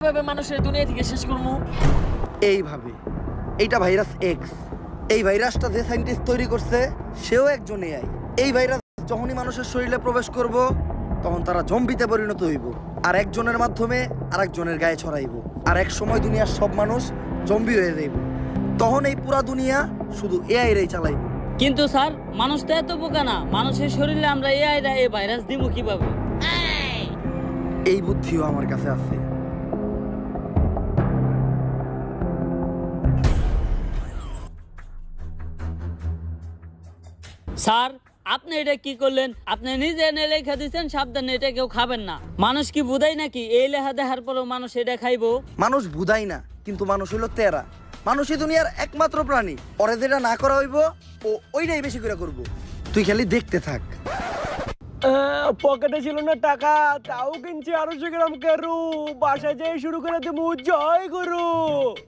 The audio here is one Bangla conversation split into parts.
কিভাবে মানুষের দুনিয়া থেকে শেষ করবো? এইভাবে। এইটা ভাইরাস এক্স। এই ভাইরাসটা যে সায়েন্টিস্ট তৈরি করছে সেও একজন এআই। এই ভাইরাস যখনই মানুষের শরীরে প্রবেশ করব তখন তারা জম্বিতে পরিণত হইব, আর একজনের মাধ্যমে আরেকজনের গায়ে ছড়াইব, আর এক সময় দুনিয়ার সব মানুষ জম্বি হয়ে যাইব। তখন এই পুরা দুনিয়া শুধু এআই রাই চালাইব। কিন্তু স্যার, মানুষ তো এত বোকা না, মানুষের শরীরে আমরা এআই রা এই ভাইরাস দিব কিভাবে? এই বুদ্ধিও আমার কাছে আছে। স্যার, আপনি এটা কি করলেন? আপনি নিজে এনে লেখা দিচ্ছেন সাবধানে এটা কেউ খাবেন না। মানুষ কি বুঝাই নাকি এই লেখা দেখার পরেও মানুষ এটা খাইবো? মানুষ বুঝাই না, কিন্তু মানুষ হইল তেরা। মানুষই দুনিয়ার একমাত্র প্রাণী। ওরে যেটা না করা হইব ও ওইটাই বেশি করে করব। তুই খালি দেখতে থাক। পকেটে ছিল না টাকা, তাও কিনছি 250 গ্রাম কেরু। বাসায় যেয়ে শুরু করে দেবো জয় গুরু।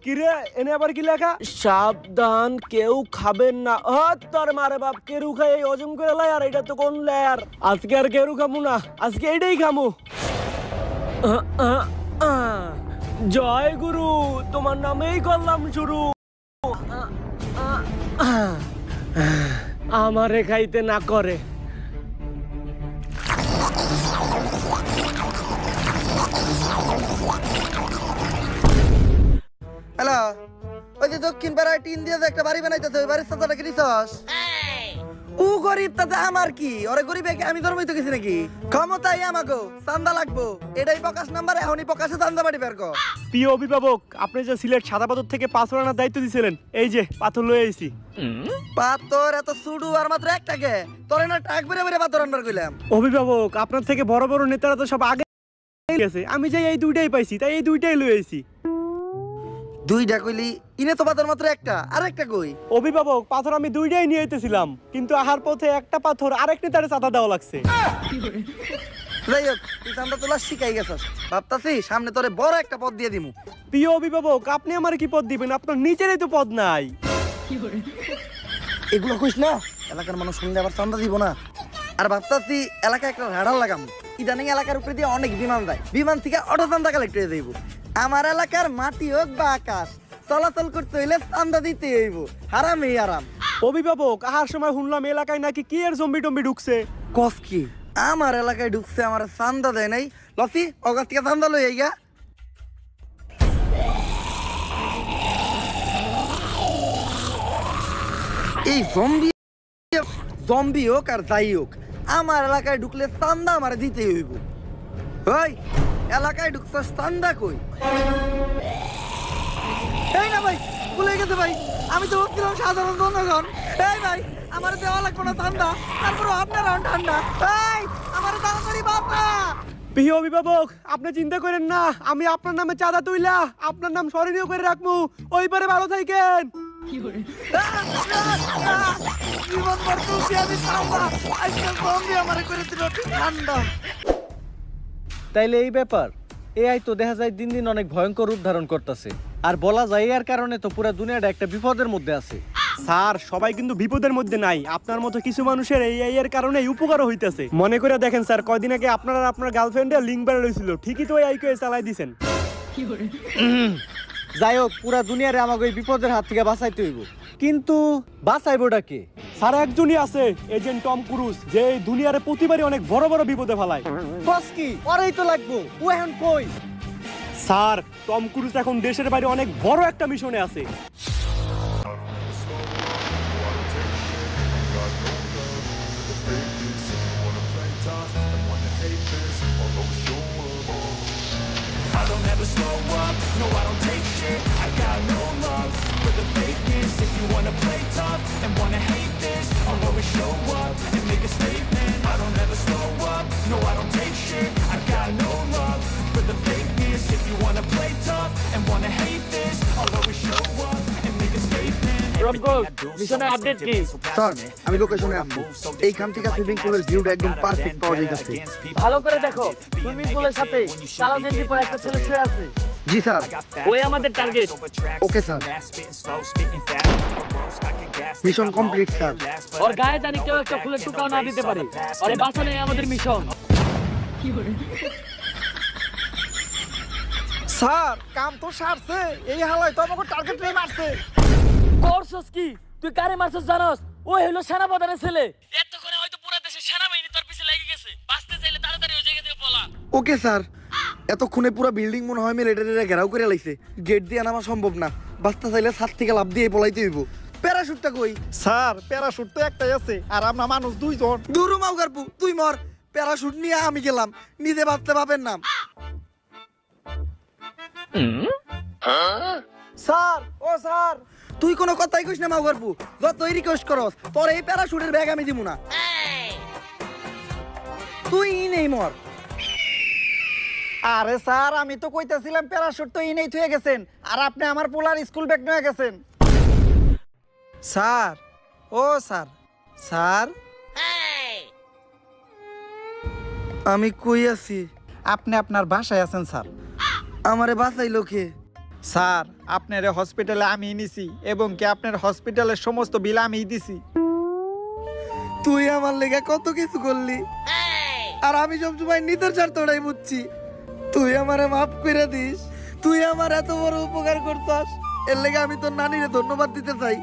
কিরে, এনে আবার কি লেখা? সাবধান, কেউ খাবেন না। তোর মারে বাপ, কেরু খাই হজম করে লাই। আর এটা তো কোন লেয়ার? আজকে আর কেরু খামু না, আজকে এইটাই খামু। জয় গুরু, তোমার নামেই করলাম শুরু। আমারে খাইতে না করে। হ্যালো, ওই যে দক্ষিণ পাড়ায় টিন দিয়ে একটা বাড়ি বানাইতেছে, ওই বাড়ির চাচাটা কি নিছস? ও গরিব, তাতে আমার কি? ওরে গরিব আমি ধর্মই তো গেছি নাকি? ক্ষমতাই আমাগো, চান্দা লাগবো। এটাই প্রকাশ নাম্বার, এখনই প্রকাশে চান্দা বাড়ি বের কর। প্রিয় অভিভাবক, আপনি যে সিলেট সাদা পাথর থেকে পাথর আনার দায়িত্ব দিয়েছিলেন, এই যে পাথর লয়ে আইছি। পাথর এত সুডু আর মাত্র একটাকে? তোরে না টাক বেরে বেরে পাথর আনবার কইলাম। অভিভাবক, আপনার থেকে বড় বড় নেতারা তো সব আগে গেছে, আমি যে এই দুইটাই পাইছি, তাই এই দুইটাই লয়ে আইছি। দুইটা কইলি? ইনে তো পাথর মাত্র একটা, আর একটা কই? অভিভাবক, পাথর আমি দুইটাই নিয়ে আইতেছিলাম, কিন্তু আহার পথে একটা পাথর আরেক নেতারে চাঁদা দেওয়া লাগছে। যাই হোক, তুই চান্দা তোলা শিখাই গেছস। ভাবতাছি সামনে তোরে বড় একটা পদ দিয়ে দিমু। প্রিয় অভিভাবক, আপনি আমার কি পদ দিবেন? আপনার নিচেরই তো পদ নাই। এগুলো কইস না, এলাকার মানুষ শুনলে আবার চান্দা দিব না। আর ভাবতাছি এলাকায় একটা রাডার লাগাম। ইদানিং এলাকার উপরে দিয়ে অনেক বিমান যায়, বিমান থেকে অটো চান্দা কালেক্ট হয়ে যাইব। আমার এলাকার মাটি হোক বা আকাশ, চলাচল করতে হইলে চান্দা দিতে হইব। হারামই আরাম। অভিভাবক, আহার সময় শুনলাম এলাকায় নাকি কি এর জম্বি টম্বি ঢুকছে। কস কি? আমার এলাকায় ঢুকছে, আমার চান্দা দেয় নাই। লসি অগাস্ট থেকে চান্দা লই আইগা। এই জম্বি জম্বি হোক আর যাই হোক, আমার এলাকায় ঢুকলে চান্দা আমার দিতেই হইব। ওই এলাকায় ঢুকছস, চান্দা কই? এই না ভাই, ভুলে গেছে ভাই, আমি তো ভাবছিলাম সাধারণ জনগণ। এই ভাই, আমার দেওয়া লাগবে না চান্দা, তারপরে আপনার ঠান্ডা। এই আমার তাড়াতাড়ি বাবা। প্রিয় অভিভাবক, আপনি চিন্তা করেন না, আমি আপনার নামে চাঁদা তুইলা আপনার নাম স্মরণীয় করে রাখবো। ওইবারে ভালো থাকেন। তাইলে এই ব্যাপার, এআই তো দেখা যায় দিন দিন অনেক ভয়ঙ্কর রূপ ধারণ করতেছে, আর বলা যায় এর কারণে তো পুরো দুনিয়াটা একটা বিপদের মধ্যে আছে। স্যার, সবাই কিন্তু বিপদের মধ্যে নাই। আপনার মতো কিছু মানুষের এই এর কারণে উপকারও হইতেছে। মনে করে দেখেন স্যার, কয়দিন আগে আপনার আর আপনার গার্লফ্রেন্ডের লিঙ্ক বের হয়েছিল, ঠিকই তো এই কে চালাই দিয়েছেন। যাই হোক, পুরা দুনিয়ারে আমাকে এই বিপদের হাত থেকে বাঁচাইতে হইব, কিন্তু বাঁচাইবোটা কে? স্যার, একজনই আছে, এজেন্ট টম ক্রুজ, যে এই দুনিয়ারে প্রতিবারই অনেক বড় বড় বিপদে ফেলায়। বস কি ওরাই তো লাগবো, ও এখন কই? স্যার, টম ক্রুজ এখন দেশের বাইরে অনেক বড় একটা মিশনে আছে। আমি লোকেশনে আসছি। এইখান থেকে সুইমিং পুলের ভিউটা একদম পারফেক্ট পাওয়া যাইতেছে। ভালো করে দেখো, সুইমিং পুলের সাথে কালো গেঞ্জি পরে একটা ছেলে শুয়ে আছে। জি স্যার। ওই আমাদের target. Okay sir, mission complete sir. ওর গায়ে জানি কেউ একটা ফুলের টুকাও না দিতে পারে। আরে বাঁচানোই আমাদের মিশন। স্যার কাম তো সারছে, এই হালাই তো আমাকে টার্গেট নিয়ে মারছে। করছস কি তুই কারে মারছস জানোস? ও হলো সেনাপ্রধানের ছেলে। এতক্ষণে হয়তো পুরো দেশের সেনাবাহিনী তোর পিছে লেগে গেছে। বাঁচতে চাইলে তাড়াতাড়ি ওই জায়গা থেকে পলা। ওকে স্যার, এতক্ষণে পুরো বিল্ডিং মনে হয় মিলিটারিরা ঘেরাও করে লাইছে, গেট দিয়ে নামা সম্ভব না, বাঁচতে চাইলে ছাদ থেকে লাফ দিয়ে পলাইতে হইব। প্যারাশুটটা কই? স্যার প্যারাশুট তো একটাই আছে, আর আমরা মানুষ দুইজন। দূর মাউগারপু, তুই মর, প্যারাশুট নিয়ে আমি গেলাম, নিজে বাঁচতে পাবেন না। স্যার ও স্যার, তুই কোনো কথাই কইস না মাউগারপু, যতই রিকোয়েস্ট করস তোর এই প্যারাশুটের ব্যাগ আমি দিব না। তুই নেই মর। আরে স্যার আমি তো কইতাছিলাম প্যারাশুট তো ইনেই থুয়ে গেছেন, আর আপনি আমার পোলার স্কুল ব্যাগ নিয়ে গেছেন। স্যার ও স্যার, স্যার আমি কই আছি? আপনি আপনার বাসায় আছেন স্যার। আমারে বাঁচাইলো কে? স্যার আপনার হসপিটালে আমি নিছি, এবং কি আপনার হসপিটালের সমস্ত বিল আমি দিছি। তুই আমার লেগে কত কিছু করলি, আর আমি সবসময় নিতের স্বার্থটাই বুঝছি। তুই আমারে মাফ করে দিস, তুই আমার এত বড় উপকার করছস, এর লেগে আমি তোর নানিরে ধন্যবাদ দিতে চাই।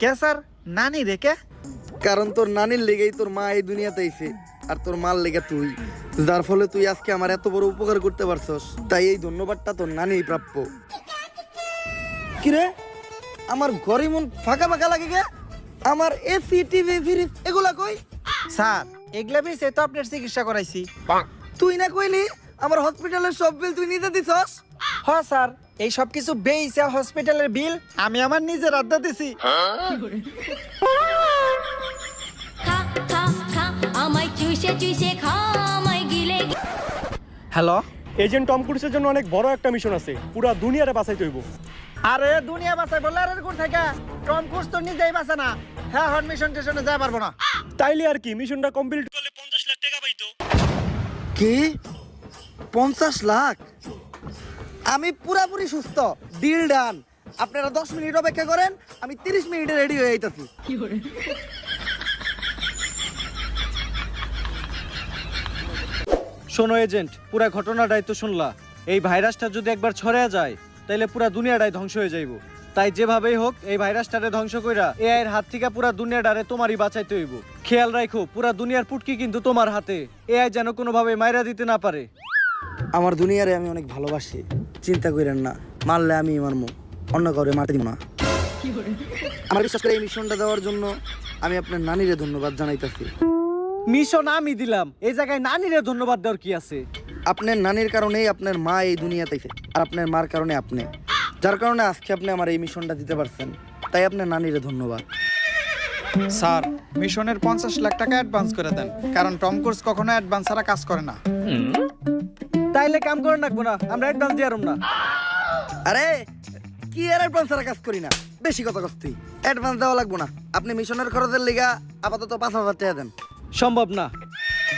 কে স্যার? নানি রেখে? কারণ তোর নানির লেগেই তোর মা এই দুনিয়াতে আইছে, আর তোর মার লেগে তুই, যার ফলে তুই আজকে আমার এত বড় উপকার করতে পারছস, তাই এই ধন্যবাদটা তোর নানিই প্রাপ্য। কিরে আমার ঘরে মন ফাঁকা ফাঁকা লাগে গে? আমার এসি টিভি ফ্রিজ এগুলা কই? স্যার এগুলা বিষয়ে তো আপনার চিকিৎসা করাইছি। তুই না কইলি আমার হসপিটালের সব বিল তুই নিজে দিছস? হ্যাঁ স্যার, এই সব কিছু বেইছে হসপিটালের বিল আমি আমার নিজের আড্ডা দিছি। খা খা খা আমায় চুষে চুষে খা আমায় গিলে হ্যালো, এজেন্ট টম ক্রুজের জন্য অনেক বড় একটা মিশন আছে, পুরো দুনিয়ারে বাঁচাইতে হইব। আরে দুনিয়া বাঁচাই বললে আর কোন থেকে? টম ক্রুজ তো নিজেই বাঁচে না। হ্যাঁ হন মিশন টেশনে যাই পারবো না। তাইলে আর কি, মিশনটা কমপ্লিট করলে 50 লাখ টাকা পাইতো। কি 50 লাখ? আমি পুরাপুরি সুস্থ, ডিল ডান। আপনারা 10 মিনিট অপেক্ষা করেন, আমি 30 মিনিটে রেডি হয়ে যাইতাছি। শোনো এজেন্ট, পুরা ঘটনাটাই তো শুনলা। এই ভাইরাসটা যদি একবার ছড়ায় যায় তাহলে পুরা দুনিয়াটাই ধ্বংস হয়ে যাইব। তাই যেভাবেই হোক এই ভাইরাসটারে ধ্বংস কইরা এআই এর হাত থেকে পুরা দুনিয়াটারে তোমারই বাঁচাইতে হইব। খেয়াল রাখো পুরা দুনিয়ার পুটকি কিন্তু তোমার হাতে, এআই যেন কোনোভাবে মাইরা দিতে না পারে। আমার দুনিয়ারে আমি অনেক ভালোবাসি, চিন্তা করেন না, মারলে আমি মারমু, অন্য কাউরে মারতে দিব না। আমার বিশ্বাস করে এই মিশনটা দেওয়ার জন্য আমি আপনার নানিরে ধন্যবাদ জানাইতাছি। মিশন আমি দিলাম, এই জায়গায় নানিরে ধন্যবাদ দেওয়ার কি আছে? আপনার নানির কারণেই আপনার মা এই দুনিয়াতে আইছে, আর আপনার মার কারণে আপনি, যার কারণে আজকে আপনি আমার এই মিশনটা দিতে পারছেন, তাই আপনার নানিরে ধন্যবাদ। স্যার মিশনের 50 লাখ টাকা অ্যাডভান্স করে দেন, কারণ টম ক্রুজ কখনো অ্যাডভান্স ছাড়া কাজ করে না। তাইলে কাম করে রাখবো না, আমরা অ্যাডভান্স দিয়ারম না। আরে কি এর অ্যাডভান্স ছাড়া কাজ করি না, বেশি কথা কস্তি। অ্যাডভান্স দেওয়া লাগবো না, আপনি মিশনের খরচের লিগা আপাতত 5,000 টাকা দেন। সম্ভব না,